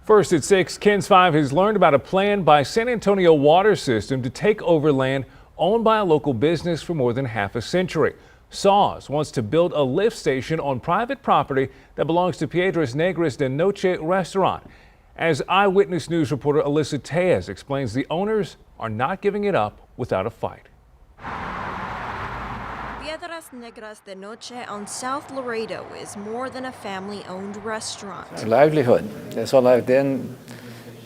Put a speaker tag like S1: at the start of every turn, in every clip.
S1: First at 6, KENS 5 has learned about a plan by San Antonio Water System to take over land owned by a local business for more than half a century. SAWS wants to build a lift station on private property that belongs to Piedras Negras de Noche restaurant. As Eyewitness News reporter Alyssa Tejas explains, the owners are not giving it up without a fight.
S2: Piedras Negras de Noche on South Laredo is more than a family-owned restaurant.
S3: It's a livelihood. That's all I've done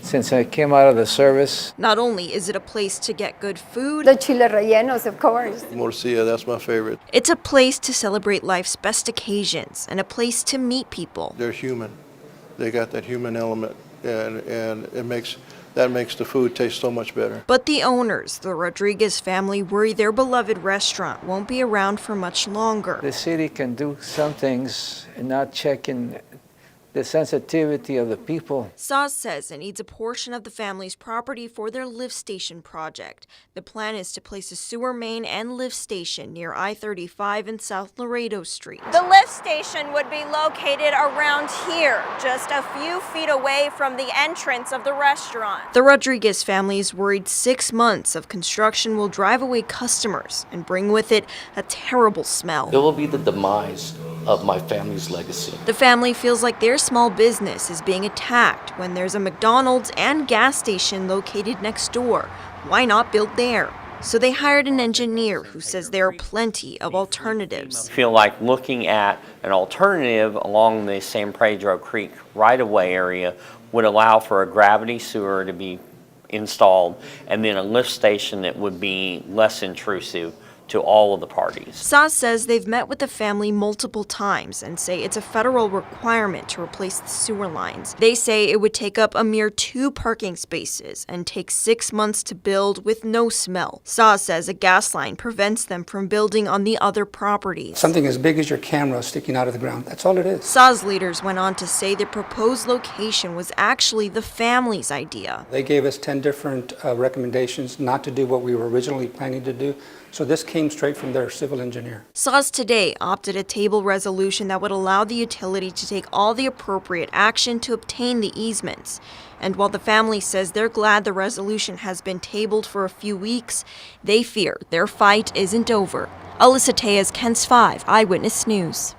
S3: since I came out of the service.
S2: Not only is it a place to get good food,
S4: The chile rellenos, of course.
S5: Morcilla, that's my favorite.
S2: it's a place to celebrate life's best occasions and a place to meet people.
S5: They're human. They got that human element, and that makes the food taste so much better.
S2: But the owners, the Rodriguez family, worry their beloved restaurant won't be around for much longer.
S3: The city can do some things and not check in the sensitivity of the people.
S2: SAWS says it needs a portion of the family's property for their lift station project. The plan is to place a sewer main and lift station near I-35 and South Laredo Street.
S6: The lift station would be located around here, just a few feet away from the entrance of the restaurant.
S2: The Rodriguez family is worried 6 months of construction will drive away customers and bring with it a terrible smell.
S7: It will be the demise of my family's legacy.
S2: The family feels like their small business is being attacked when there's a McDonald's and gas station located next door. Why not build there? So they hired an engineer who says there are plenty of alternatives.
S8: I feel like looking at an alternative along the San Pedro Creek right-of-way area would allow for a gravity sewer to be installed and then a lift station that would be less intrusive to all of the parties.
S2: SAWS says they've met with the family multiple times and say it's a federal requirement to replace the sewer lines. They say it would take up a mere 2 parking spaces and take 6 months to build with no smell. SAWS says a gas line prevents them from building on the other properties.
S9: Something as big as your camera sticking out of the ground. That's all it is.
S2: SAWS leaders went on to say the proposed location was actually the family's idea.
S9: They gave us 10 different recommendations not to do what we were originally planning to do. So this came straight from their civil engineer.
S2: SAWS today opted a table resolution that would allow the utility to take all the appropriate action to obtain the easements. And while the family says they're glad the resolution has been tabled for a few weeks, they fear their fight isn't over. Alyssa Tejas, KENS 5, Eyewitness News.